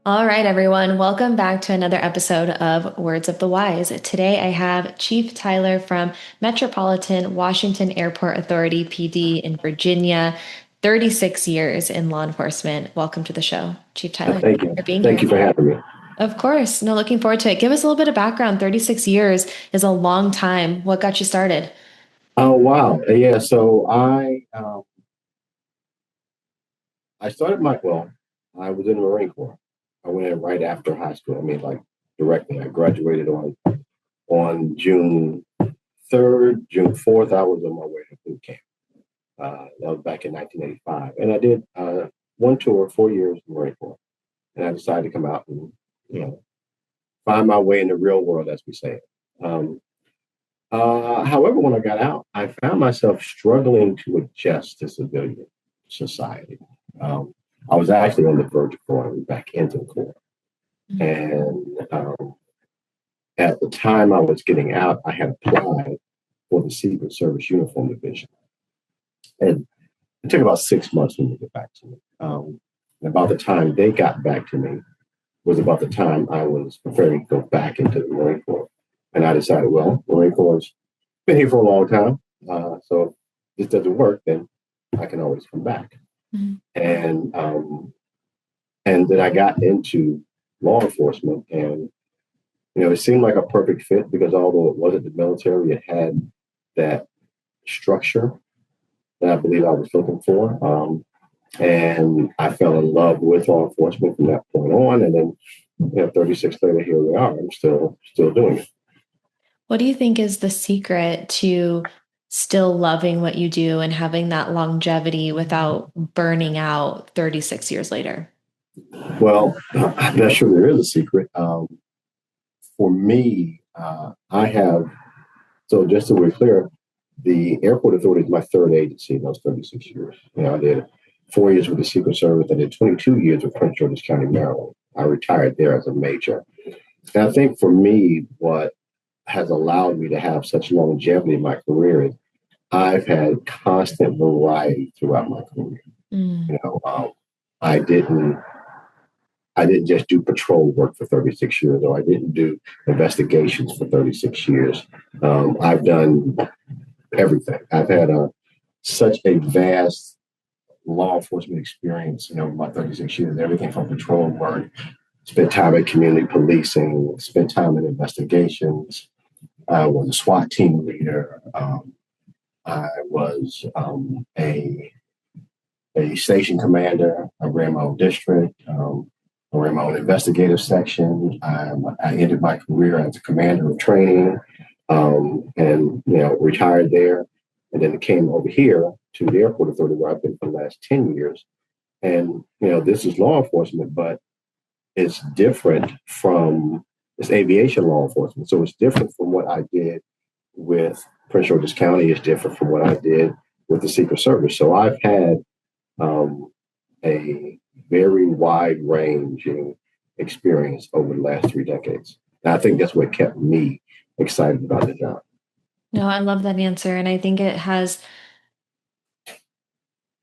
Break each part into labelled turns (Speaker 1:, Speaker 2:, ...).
Speaker 1: All right, everyone. Welcome back to another episode of Words of the Wise. Today I have Chief Tyler from Metropolitan Washington Airport Authority, PD in Virginia, 36 years in law enforcement. Welcome to the show, Chief Tyler.
Speaker 2: Thank
Speaker 1: Thank you
Speaker 2: you.
Speaker 1: for being
Speaker 2: Thank
Speaker 1: here.
Speaker 2: you for having me.
Speaker 1: Of course. No, looking forward to it. Give us a little bit of background. 36 years is a long time. What got you started?
Speaker 2: Oh wow, yeah. So I started I was in the Marine Corps. I went in right after high school. I mean, like directly. I graduated on June 3rd, June 4th. I was on my way to boot camp. That was back in 1985, and I did one tour, 4 years in the Marine Corps, and I decided to come out and you know find my way in the real world, as we say. Um, However, when I got out, I found myself struggling to adjust to civilian society. Um, I was actually on the verge of going back into the Corps. And at the time I was getting out, I had applied for the Secret Service Uniform Division. And it took about 6 months for them to get back to me. And about the time they got back to me was about the time I was preparing to go back into the Marine Corps. And I decided, well, Marine Corps been here for a long time. So if this doesn't work, then I can always come back.
Speaker 1: Mhm.
Speaker 2: And then I got into law enforcement, and it seemed like a perfect fit because although it wasn't the military, it had that structure that I believe I was looking for. And I fell in love with law enforcement from that point on. And then, 36 later, here we are. I'm still doing it.
Speaker 1: What do you think is the secret to still loving what you do and having that longevity without burning out 36 years later?
Speaker 2: Well, I'm not sure there is a secret. For me, I have, so just to be clear, the Airport Authority is my third agency in those 36 years. I did 4 years with the Secret Service. I did 22 years with Prince George's County, Maryland. I retired there as a major. And I think for me, what has allowed me to have such longevity in my career is I've had constant variety throughout my career.
Speaker 1: Mm.
Speaker 2: You know, um, I didn't I didn't just do patrol work for 36 years, or I didn't do investigations for 36 years. I've done everything. I've had such a vast law enforcement experience, my 36 years, everything from patrol work, spent time in community policing, spent time in investigations. I was a SWAT team leader. I was a station commander. I ran my own district. I ran my own investigative section. I ended my career as a commander of training, and retired there, and then came over here to the Airport Authority where I've been for the last 10 years. And this is law enforcement, but it's different from it's aviation law enforcement. So it's different from what I did with Prince George's County. It's different from what I did with the Secret Service. So I've had a very wide ranging experience over the last 3 decades. And I think that's what kept me excited about the job.
Speaker 1: No, I love that answer. And I think it has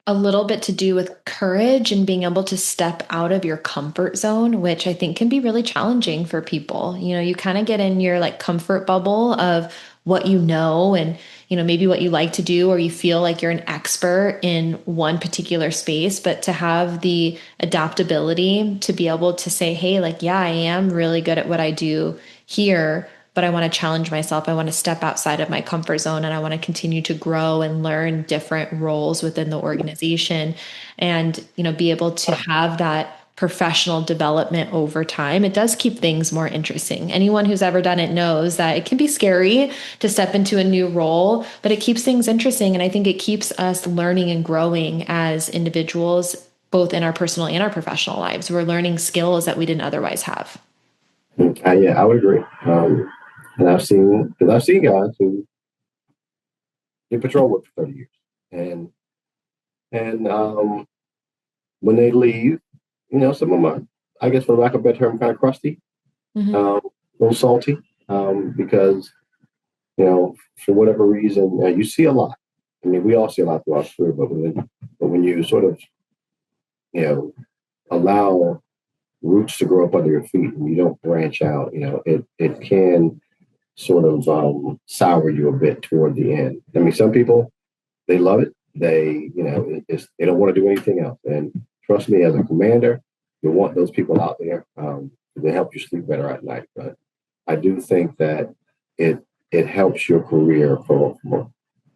Speaker 1: a little bit to do with courage and being able to step out of your comfort zone, which I think can be really challenging for people. You kind of get in your like comfort bubble of what you know and maybe what you like to do, or you feel like you're an expert in one particular space, but to have the adaptability to be able to say, hey, like, yeah, I am really good at what I do here, but I want to challenge myself. I want to step outside of my comfort zone, and I want to continue to grow and learn different roles within the organization, and, be able to have that professional development over time. It does keep things more interesting. Anyone who's ever done it knows that it can be scary to step into a new role, but it keeps things interesting. And I think it keeps us learning and growing as individuals, both in our personal and our professional lives. We're learning skills that we didn't otherwise have.
Speaker 2: Yeah, I would agree. And I've seen guys who did patrol work for 30 years, and when they leave, some of them are, I guess, for lack of a better term, kind of crusty,
Speaker 1: Mhm.
Speaker 2: a little salty, because for whatever reason, you see a lot. I mean, we all see a lot throughout career, but when you sort of, allow roots to grow up under your feet and you don't branch out, it can sort of sour you a bit toward the end. I mean, some people, they love it. They don't want to do anything else. And trust me, as a commander, you want those people out there to help you sleep better at night. But I do think that it it helps your career from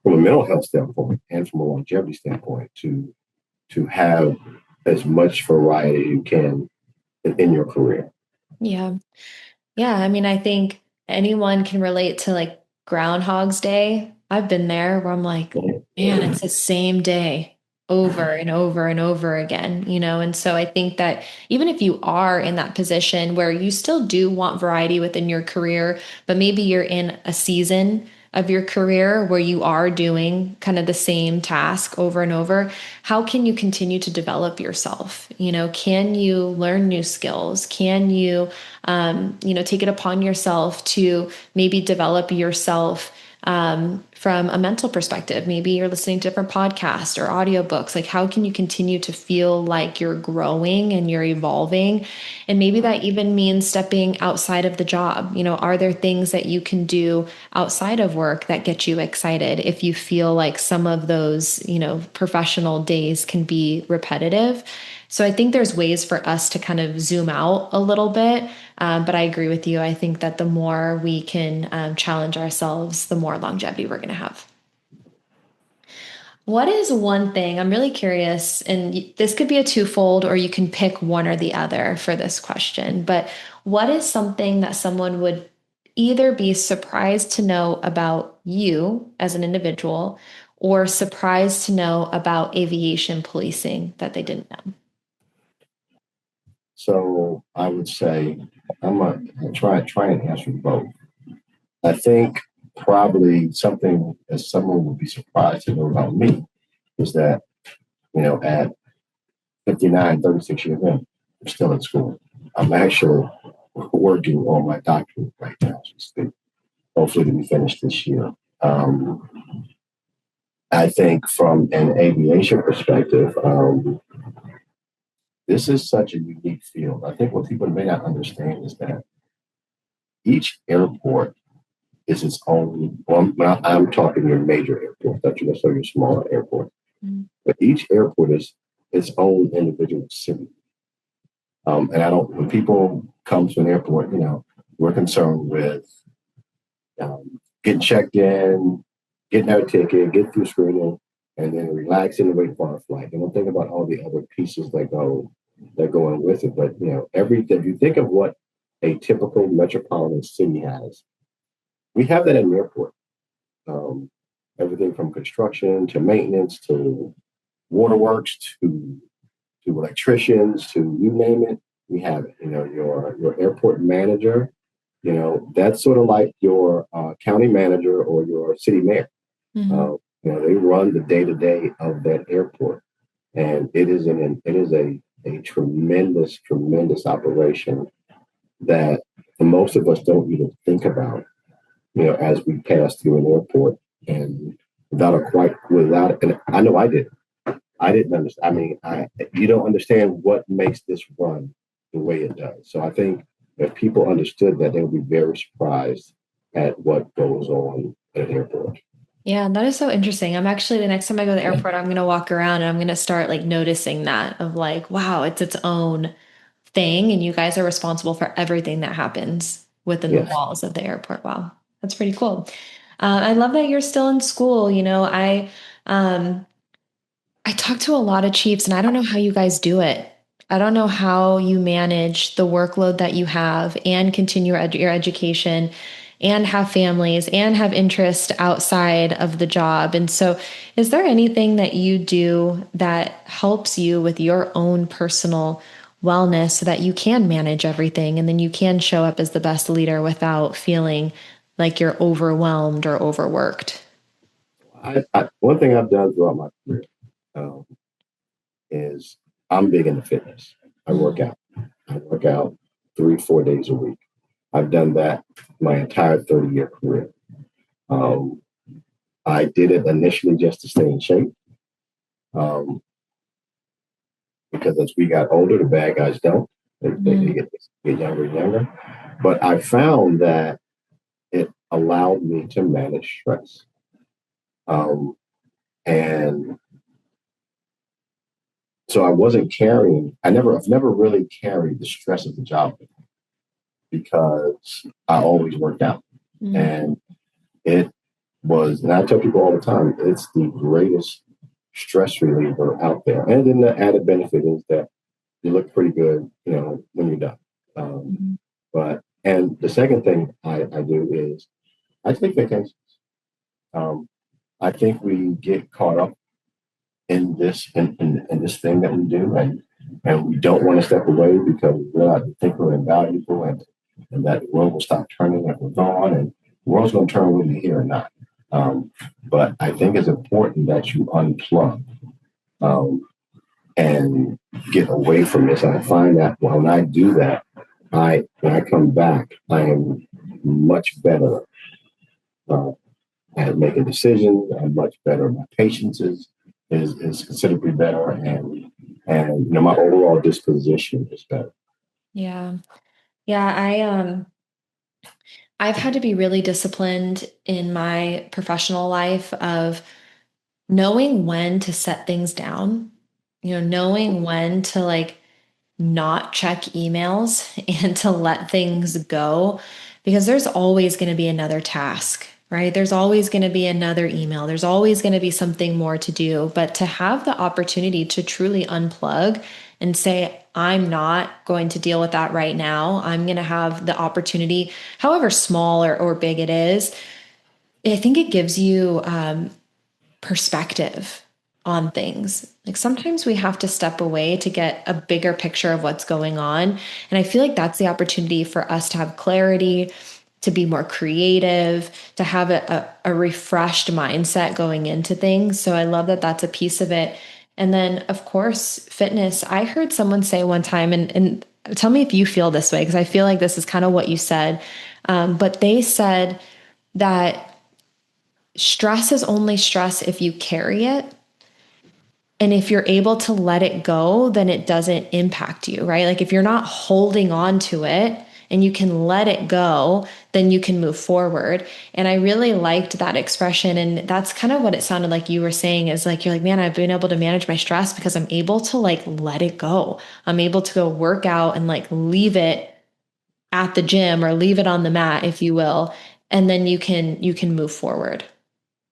Speaker 2: a mental health standpoint and from a longevity standpoint to have as much variety as you can in your career.
Speaker 1: Yeah. Yeah, I mean, I think anyone can relate to like Groundhog's Day. I've been there where I'm like, man, it's the same day over and over and over again, And so I think that even if you are in that position where you still do want variety within your career, but maybe you're in a season of your career where you are doing kind of the same task over and over, how can you continue to develop yourself? Can you learn new skills? Can you take it upon yourself to maybe develop yourself from a mental perspective? Maybe you're listening to different podcasts or audiobooks. Like, how can you continue to feel like you're growing and you're evolving? And maybe that even means stepping outside of the job. Are there things that you can do outside of work that get you excited if you feel like some of those, professional days can be repetitive? So I think there's ways for us to kind of zoom out a little bit. But I agree with you. I think that the more we can challenge ourselves, the more longevity we're going to have. What is one thing? I'm really curious, and this could be a twofold, or you can pick one or the other for this question. But what is something that someone would either be surprised to know about you as an individual, or surprised to know about aviation policing that they didn't know?
Speaker 2: So I would say I'm gonna try and answer both. I think probably something that someone would be surprised to know about me is that, at 59, 36 years old, I'm still in school. I'm actually working on my doctorate right now. Hopefully to be finished this year. I think from an aviation perspective, this is such a unique field. I think what people may not understand is that each airport is its own. Well, I'm talking your major airport, not necessarily your smaller airport, but each airport is its own individual city. And I don't. When people come to an airport, we're concerned with getting checked in, getting their ticket, get through screening, and then relaxing and wait for our flight. And don't think about all the other pieces that go in with it. But everything. If you think of what a typical metropolitan city has, we have that in the airport. Everything from construction to maintenance to waterworks to electricians to you name it, we have it. Your airport manager, that's sort of like your county manager or your city mayor.
Speaker 1: Mm-hmm.
Speaker 2: They run the day to day of that airport, and it is a tremendous operation that most of us don't even think about. As we pass through an airport, and and I know I didn't understand. I mean, you don't understand what makes this run the way it does. So I think if people understood that, they would be very surprised at what goes on at an airport.
Speaker 1: Yeah, that is so interesting. I'm actually, the next time I go to the airport, I'm going to walk around and I'm going to start like noticing that of like, wow, it's its own thing. And you guys are responsible for everything that happens within the
Speaker 2: Yes.
Speaker 1: walls of the airport. Wow. That's pretty cool. I love that you're still in school. Um, I talk to a lot of chiefs and I don't know how you guys do it. I don't know how you manage the workload that you have and continue your education and have families and have interest outside of the job. And so, is there anything that you do that helps you with your own personal wellness so that you can manage everything and then you can show up as the best leader without feeling like you're overwhelmed or overworked?
Speaker 2: One thing I've done throughout my career um, is I'm big into fitness. I work out. I work out 3, 4 days a week. I've done that my entire 30-year career. Um, I did it initially just to stay in shape um, because as we got older, the bad guys don't. They get younger and younger. But I found that it allowed me to manage stress. Um, and so I wasn't carrying, I've never really carried the stress of the job because I always worked out.
Speaker 1: Mm.
Speaker 2: And it was, and I tell people all the time, it's the greatest stress reliever out there. And then the added benefit is that you look pretty good, when you're done. Um,
Speaker 1: Mhm.
Speaker 2: and the second thing I do is I take vacations. Um, I think we get caught up in this thing that we do, and we don't want to step away because we realize we think we're invaluable, and that the world will stop turning if we're gone, and the world's going to turn whether you're here or not. But I think it's important that you unplug um, and get away from this. I find that when I do that, when I come back, I am much better uh, at making decisions. I'm much better. My patience is considerably better, and my overall disposition is better.
Speaker 1: Yeah. Yeah, I've had to be really disciplined in my professional life of knowing when to set things down, knowing when to like not check emails and to let things go because there's always going to be another task, right? There's always going to be another email. There's always going to be something more to do. But to have the opportunity to truly unplug and say, I'm not going to deal with that right now. I'm going to have the opportunity, however small or big it is. I think it gives you perspective on things. Like sometimes we have to step away to get a bigger picture of what's going on. And I feel like that's the opportunity for us to have clarity, to be more creative, to have a refreshed mindset going into things. So I love that that's a piece of it. And then, of course, fitness. I heard someone say one time, and tell me if you feel this way, because I feel like this is kind of what you said. But they said that stress is only stress if you carry it. And if you're able to let it go, then it doesn't impact you, right? Like if you're not holding on to it and you can let it go, then you can move forward. And I really liked that expression. And that's kind of what it sounded like you were saying is like, you're like, man, I've been able to manage my stress because I'm able to like let it go. I'm able to go work out and like leave it at the gym or leave it on the mat, if you will. And then you can move forward.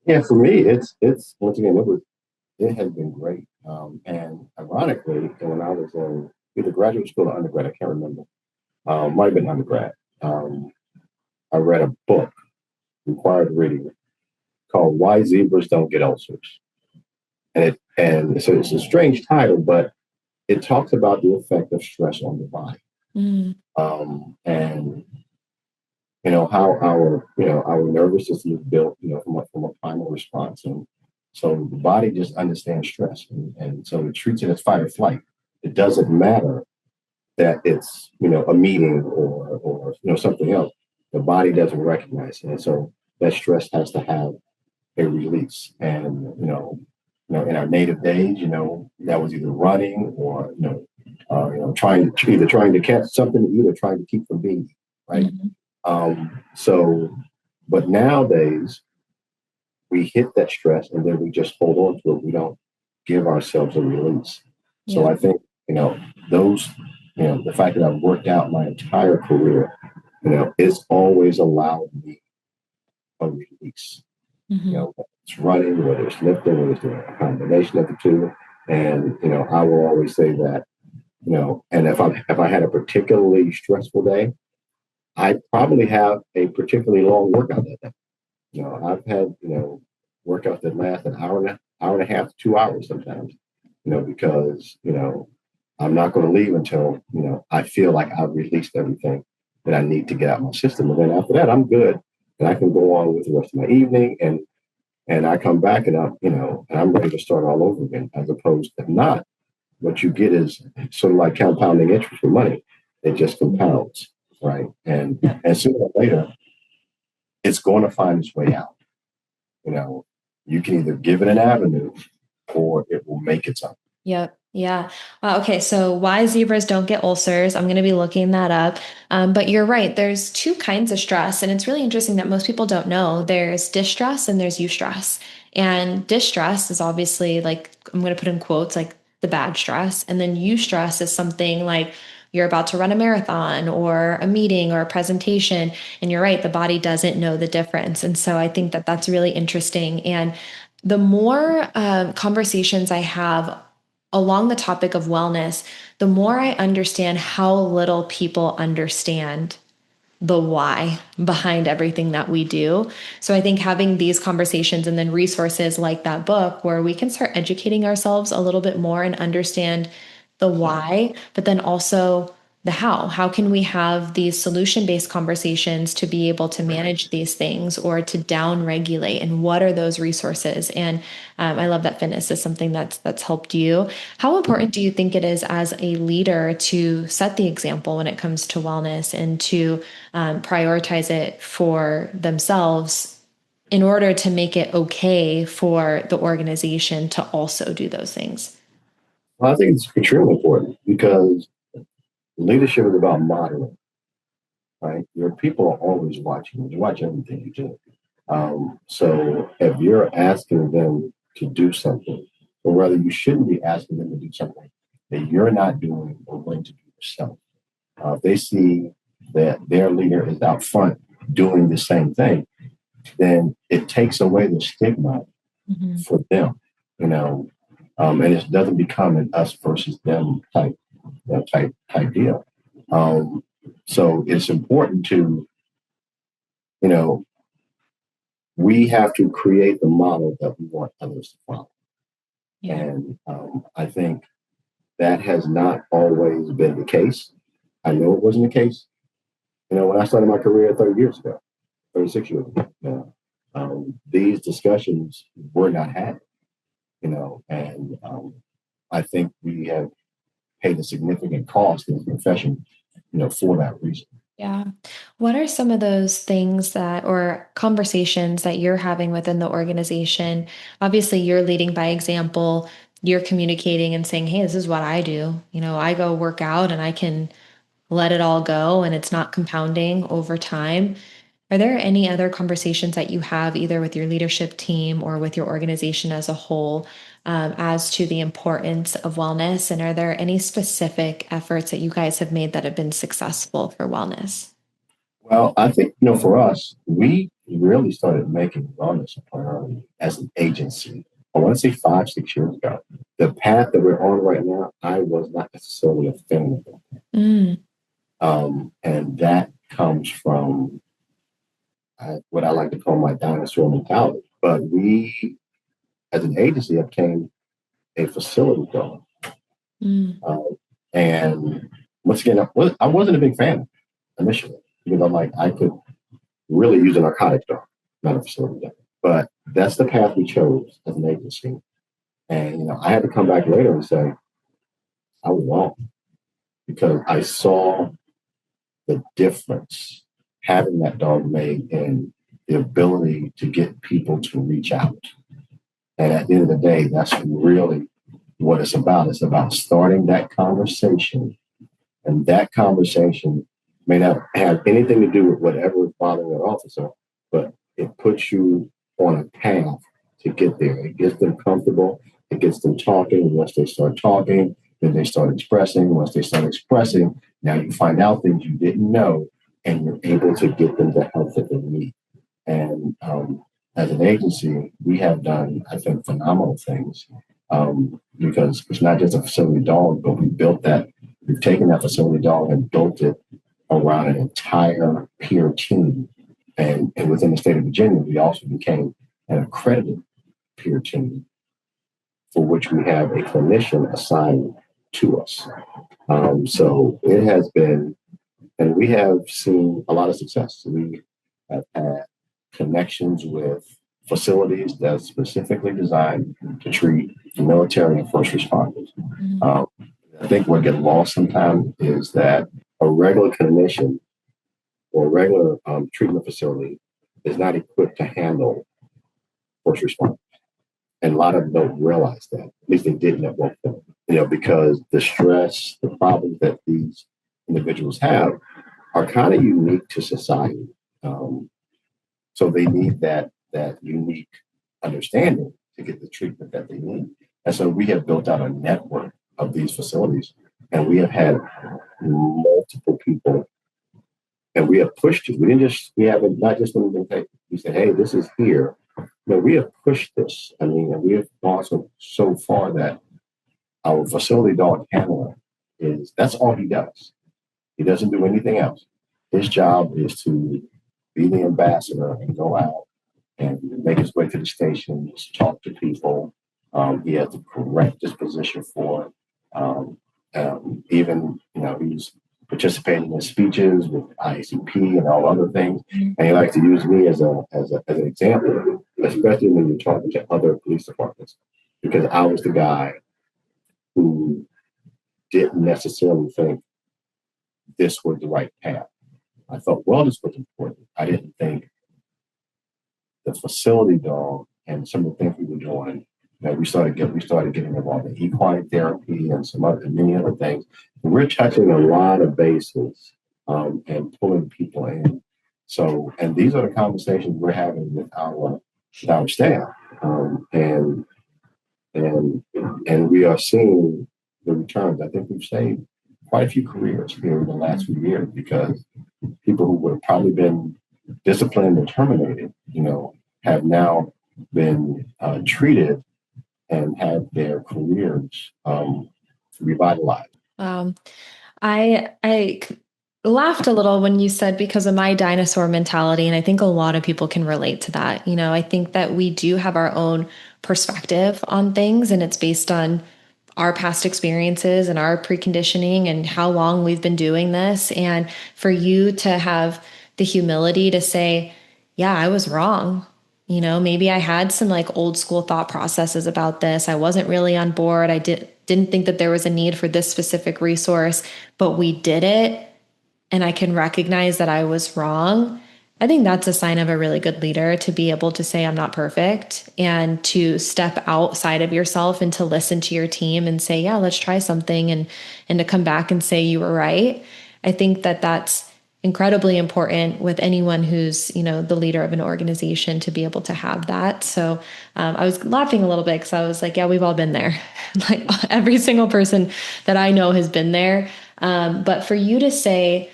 Speaker 2: Yeah, for me, it's once again it has been great. And ironically, when I was in either graduate school or undergrad, I can't remember. Might have been undergrad. Um, I read a book, required reading, called "Why Zebras Don't Get Ulcers," and so it's a strange title, but it talks about the effect of stress on the body,
Speaker 1: Mm,
Speaker 2: and how our nervous system is built, from a primal response, and so the body just understands stress, and so it treats it as fight or flight. It doesn't matter that it's a meeting or something else. The body doesn't recognize it, and so that stress has to have a release. And in our native days, that was either running or trying to catch something to eat or trying to keep from being right.
Speaker 1: mhm.
Speaker 2: So, but nowadays we hit that stress and then we just hold on to it. We don't give ourselves a release. So
Speaker 1: Yeah.
Speaker 2: I think, those, the fact that I've worked out my entire career, it's always allowed me a release.
Speaker 1: Mhm.
Speaker 2: Whether it's running, whether it's lifting, whether it's doing a combination of the two. And, I will always say that, and if I had a particularly stressful day, I probably have a particularly long workout that day. I've had, workouts that last an hour and a half, 2 hours sometimes, because, I'm not going to leave until, I feel like I've released everything that I need to get out of my system. And then after that, I'm good. And I can go on with the rest of my evening. And I come back and I'm ready to start all over again, as opposed to not. What you get is sort of like compounding interest for money. It just compounds, right?
Speaker 1: Yep.
Speaker 2: And sooner or later, it's going to find its way out. You know, you can either give it an avenue or it will make its own.
Speaker 1: Yep. Yeah. Okay. So why zebras don't get ulcers? I'm going to be looking that up. But you're right. There's two kinds of stress, and it's really interesting that most people don't know. There's distress and there's eustress. And distress is obviously like I'm going to put in quotes like the bad stress, and then eustress is something like you're about to run a marathon or a meeting or a presentation, and you're right. The body doesn't know the difference, and so I think that that's really interesting. And the more conversations I have along the topic of wellness, the more I understand how little people understand the why behind everything that we do. So I think having these conversations and then resources like that book where we can start educating ourselves a little bit more and understand the why, but then also the how. How can we have these solution based conversations to be able to manage these things or to down regulate? And what are those resources? And I love that fitness is something that's helped you. How important do you think it is as a leader to set the example when it comes to wellness and to prioritize it for themselves in order to make it okay for the organization to also do those things?
Speaker 2: Well, I think it's extremely important because leadership is about modeling, right? Your people are always watching. You watch everything you do. So if you're asking them to do something, or rather, you shouldn't be asking them to do something that you're not doing or going to do yourself. If they see that their leader is out front doing the same thing, then it takes away the stigma
Speaker 1: Mhm.
Speaker 2: for them, you know, and it doesn't become an us versus them type deal. Um, so it's important to, you know, we have to create the model that we want others to follow.
Speaker 1: Yeah.
Speaker 2: And I think that has not always been the case. I know it wasn't the case. When I started my career 30 years ago, 36 years ago, these discussions were not had, and I think we have paid a significant cost in the profession, for that reason.
Speaker 1: Yeah. What are some of those things that, or conversations that you're having within the organization? Obviously, you're leading by example. You're communicating and saying, hey, this is what I do. I go work out and I can let it all go and it's not compounding over time. Are there any other conversations that you have either with your leadership team or with your organization as a whole as to the importance of wellness? And are there any specific efforts that you guys have made that have been successful for wellness?
Speaker 2: Well, I think, for us, we really started making wellness a priority as an agency. I want to say 5, 6 years ago. The path that we're on right now, I was not necessarily a fan of it.
Speaker 1: Mm,
Speaker 2: And that comes from what I like to call my dinosaur mentality. But we, as an agency, obtained a facility dog.
Speaker 1: mm,
Speaker 2: Uh, and once again, I wasn't a big fan initially because I'm like, I could really use a narcotics dog, not a facility dog. But that's the path we chose as an agency. And, I had to come back later and say, I was wrong because I saw the difference having that dog made in the ability to get people to reach out. And at the end of the day, that's really what it's about. It's about starting that conversation. And that conversation may not have anything to do with whatever is bothering an officer, but it puts you on a path to get there. It gets them comfortable. It gets them talking. Once they start talking, then they start expressing. Once they start expressing, now you find out things you didn't know, and you're able to get them the help that they need. And as an agency, we have done, I think, phenomenal things because it's not just a facility dog, but we built that. We've taken that facility dog and built it around an entire peer team. And within the state of Virginia, we also became an accredited peer team for which we have a clinician assigned to us. So it has been, and we have seen a lot of success. We have had connections with facilities that are specifically designed to treat military and first responders.
Speaker 1: mm.
Speaker 2: Um, I think what gets lost sometimes is that a regular clinician or a regular treatment facility is not equipped to handle first responders. And a lot of them don't realize that. At least they didn't at one point, because the stress, the problems that these individuals have are kind of unique to society. Um, so they need that unique understanding to get the treatment that they need. And so we have built out a network of these facilities, and we have had multiple people, and we have pushed it. We haven't not just been we said, hey, this is here. No, we have pushed this. I mean, and we have gone so far that our facility dog handler that's all he does. He doesn't do anything else. His job is to be the ambassador and go out and make his way to the stations, talk to people. He has the correct disposition for it. Even, he's participating in speeches with ICP and all other things. And he likes to use me as an example, especially when you're talking to other police departments, because I was the guy who didn't necessarily think this was the right path. I thought wellness was important. I didn't think the facility dog and some of the things we were doing. We started getting involved in equine therapy and many other things. And we're touching a lot of bases and pulling people in. So, and these are the conversations we're having with our staff, and we are seeing the returns. I think we've saved quite a few careers here in the last few years because people who would have probably been disciplined and terminated, have now been treated and had their careers revitalized.
Speaker 1: I laughed a little when you said because of my dinosaur mentality, and I think a lot of people can relate to that. I think that we do have our own perspective on things, and it's based on our past experiences and our preconditioning and how long we've been doing this. And for you to have the humility to say, yeah, I was wrong. Maybe I had some like old school thought processes about this. I wasn't really on board. I didn't think that there was a need for this specific resource, but we did it. And I can recognize that I was wrong. I think that's a sign of a really good leader to be able to say, I'm not perfect, and to step outside of yourself and to listen to your team and say, yeah, let's try something, and to come back and say you were right. I think that that's incredibly important with anyone who's, the leader of an organization to be able to have that. So I was laughing a little bit because I was like, yeah, we've all been there. Like every single person that I know has been there. But for you to say,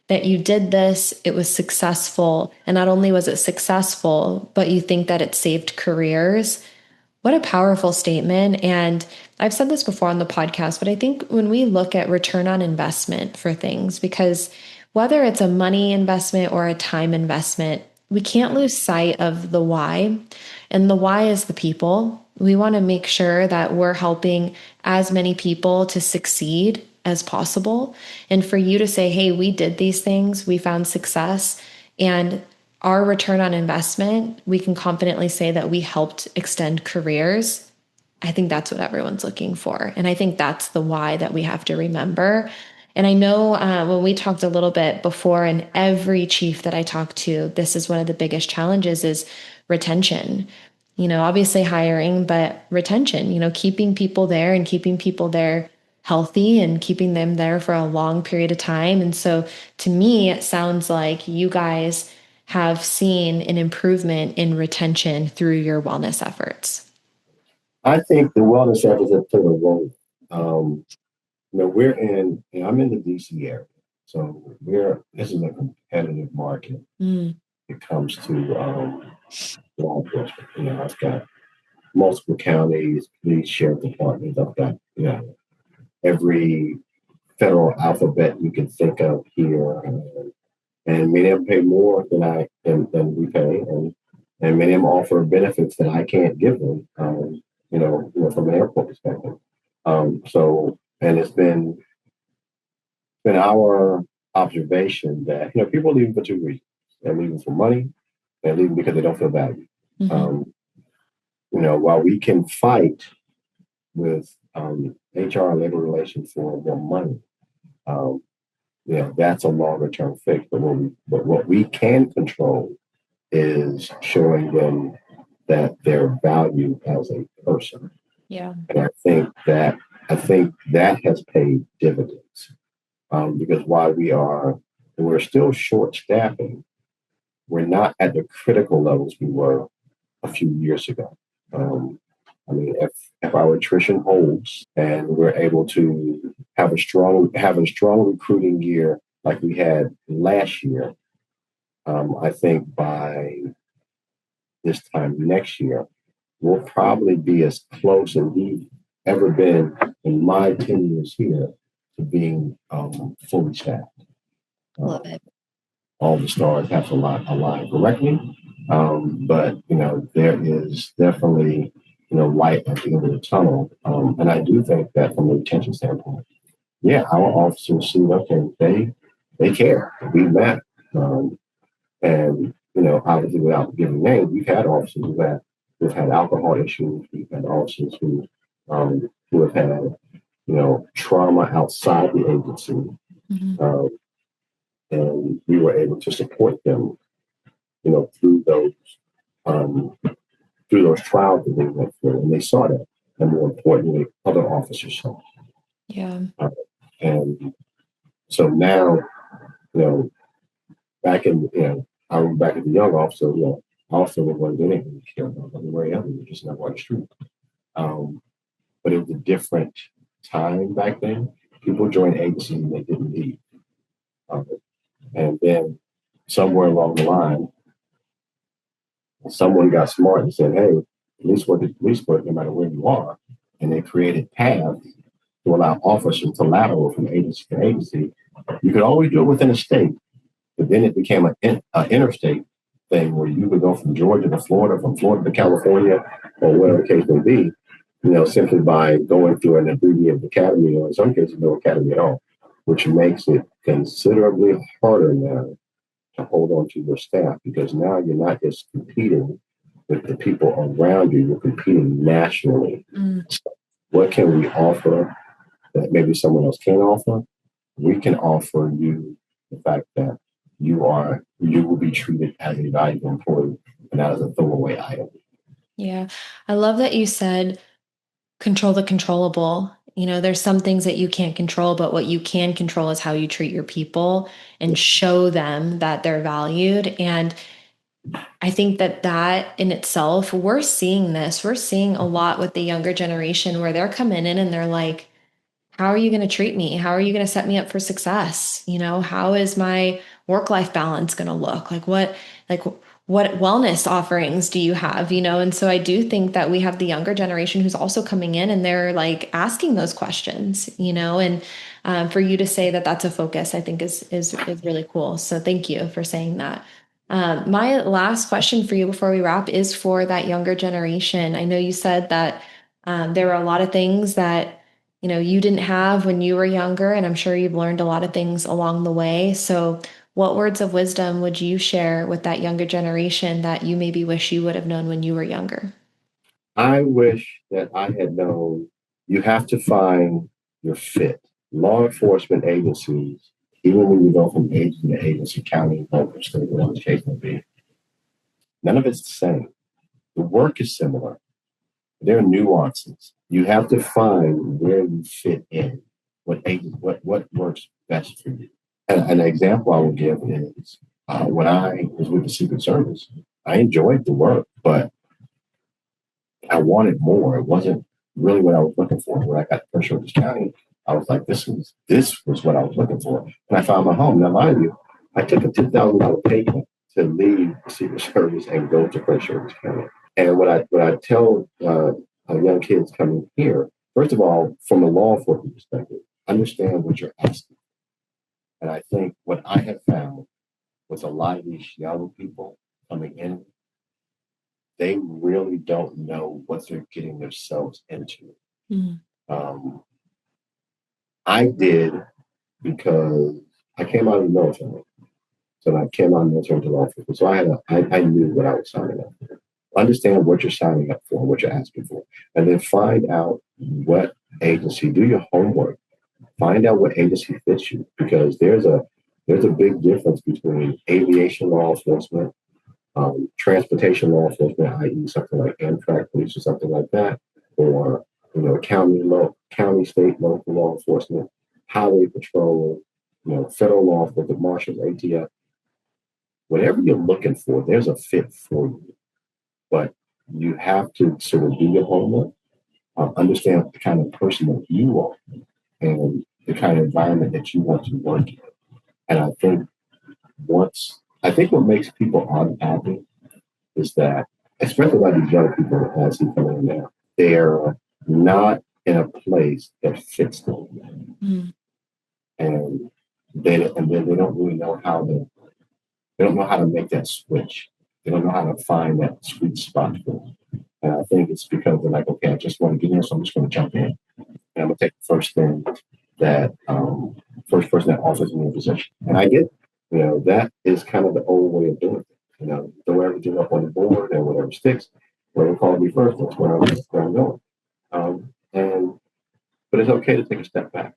Speaker 1: that you did this, it was successful. And not only was it successful, but you think that it saved careers. What a powerful statement. And I've said this before on the podcast, but I think when we look at return on investment for things, because whether it's a money investment or a time investment, we can't lose sight of the why. And the why is the people. We want to make sure that we're helping as many people to succeed as possible. And for you to say, hey, we did these things, we found success, and our return on investment, we can confidently say that we helped extend careers. I think that's what everyone's looking for. And I think that's the why that we have to remember. And I know when we talked a little bit before, and every chief that I talk to, this is one of the biggest challenges is retention. Obviously hiring, but retention, keeping people there and keeping people there healthy and keeping them there for a long period of time. And so to me, it sounds like you guys have seen an improvement in retention through your wellness efforts.
Speaker 2: I think the wellness efforts have played a role. I'm in the DC area, so this is a competitive market. It comes to law enforcement. I've got multiple counties, police, sheriff departments. I've got every federal alphabet you can think of here, and many of them pay more than we pay, and many of them offer benefits that I can't give them. From an airport perspective. And it's been our observation that people are leaving for two reasons. They're leaving for money. They're leaving because they don't feel valued. While we can fight with HR and labor relations for more money, that's a longer term fix. But what we can control is showing them that they're valued as a person.
Speaker 1: Yeah.
Speaker 2: And I think that has paid dividends, because while we're still short staffing, we're not at the critical levels we were a few years ago. Um, I mean, if our attrition holds and we're able to have a strong recruiting year like we had last year, I think by this time next year, we'll probably be as close as we've ever been in my 10 years here to being fully staffed.
Speaker 1: Love
Speaker 2: Um,
Speaker 1: it.
Speaker 2: all the stars have to align correctly. But there is definitely light at the end of the tunnel. And I do think that from a retention standpoint, yeah, our officers see, okay, they care, we matter. And obviously without giving names, we've had officers who've had alcohol issues, we've had officers who have had trauma outside the agency.
Speaker 1: Mhm.
Speaker 2: Um, and we were able to support them through um, those trials that they went through, and they saw that, and more importantly, other officers saw it.
Speaker 1: Yeah.
Speaker 2: And so now, you know, back in, I remember back as a young officer, officer was one thing we cared about, but where else we just never on the street. Um, but it was a different time back then. People joined agencies and they didn't leave. Um, and then somewhere along the line, someone got smart and said, hey, police work is police work no matter where you are. And they created paths to allow officers to lateral from agency to agency. You could always do it within a state, but then it became an interstate thing where you could go from Georgia to Florida, from Florida to California, or whatever the case may be, simply by going through an abbreviated academy, or in some cases, no academy at all, which makes it considerably harder now to hold on to your staff, because now you're not just competing with the people around you, you're competing nationally.
Speaker 1: Mm.
Speaker 2: So what can we offer that maybe someone else can't offer? We can offer you the fact that you will be treated as a valuable employee and not as a throwaway item.
Speaker 1: Yeah. I love that you said control the controllable. There's some things that you can't control, but what you can control is how you treat your people and show them that they're valued. And I think that in itself, we're seeing this. We're seeing a lot with the younger generation where they're coming in and they're like, how are you going to treat me? How are you going to set me up for success? How is my work-life balance going to look? Like what wellness offerings do you have? And so I do think that we have the younger generation who's also coming in and they're like asking those questions, and for you to say that that's a focus, I think is really cool. So thank you for saying that. My last question for you before we wrap is for that younger generation. I know you said that there were a lot of things that you didn't have when you were younger, and I'm sure you've learned a lot of things along the way. So, what words of wisdom would you share with that younger generation that you maybe wish you would have known when you were younger?
Speaker 2: I wish that I had known you have to find your fit. Law enforcement agencies, even when you go from agency to agency, county, local, state, whatever the case may be, none of it's the same. The work is similar. There are nuances. You have to find where you fit in, what works best for you. And an example I will give is when I was with the Secret Service, I enjoyed the work, but I wanted more. It wasn't really what I was looking for. When I got to Prince George's County, I was like, this was what I was looking for. And I found my home. Now, mind you, I took a $10,000 pay cut to leave the Secret Service and go to Prince George's County. And what I tell young kids coming here, first of all, from a law enforcement perspective, understand what you're asking. And I think what I have found with a lot of these young people coming in, they really don't know what they're getting themselves into.
Speaker 1: Mm.
Speaker 2: Um, I did because I came out of the military. So I came out of the military into law enforcement. So I knew what I was signing up for. Understand what you're signing up for, what you're asking for, and then find out what agency. Do your homework. Find out what agency fits you, because there's a big difference between aviation law enforcement Transportation law enforcement, i.e., something like Amtrak police or something like that, or county, state, local law enforcement, highway patrol, federal law enforcement, marshals, ATF, whatever you're looking for, there's a fit for you. But you have to sort of do your homework, understand the kind of person that you are, and the kind of environment that you want to work in. And I think what makes people unhappy is that, especially like these young people as he come in now, they're not in a place that fits them,
Speaker 1: Mm.
Speaker 2: and then they don't really know they don't know how to make that switch. They don't know how to find that sweet spot for them. And I think it's because they're like, okay, I just want to get in, so I'm just going to jump in, and I'm going to take the first person that offers me a position. And I get, that is kind of the old way of doing it. Throw everything up on the board and whatever sticks, whatever call me first, that's where I'm going. And but it's okay to take a step back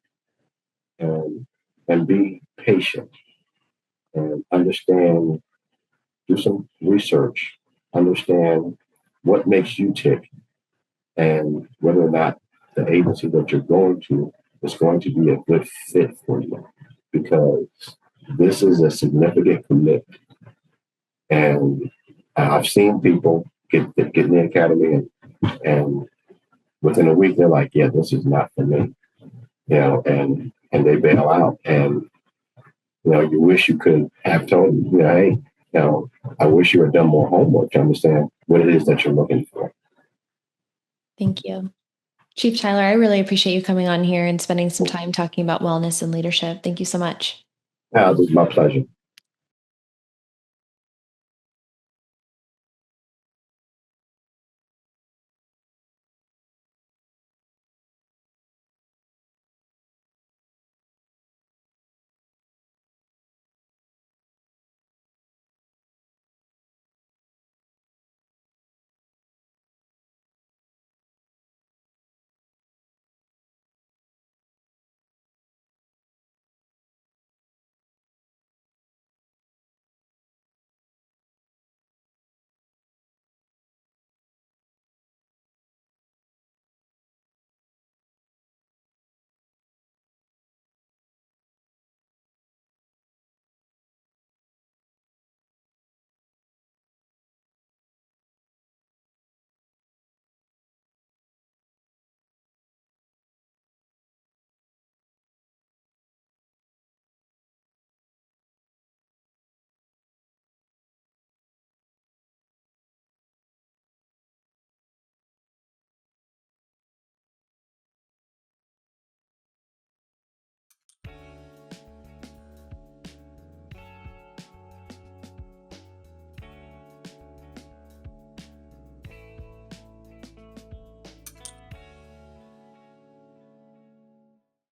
Speaker 2: and be patient and understand, do some research, understand what makes you tick, and whether or not the agency that you're going to is going to be a good fit for you, because this is a significant commitment. And I've seen people get in the academy, and within a week they're like, yeah, this is not for me, and they bail out. And you wish you could have told them, hey, I wish you had done more homework to understand what it is that you're looking for.
Speaker 1: Thank you. Chief Tyler, I really appreciate you coming on here and spending some time talking about wellness and leadership. Thank you so much.
Speaker 2: It was my pleasure.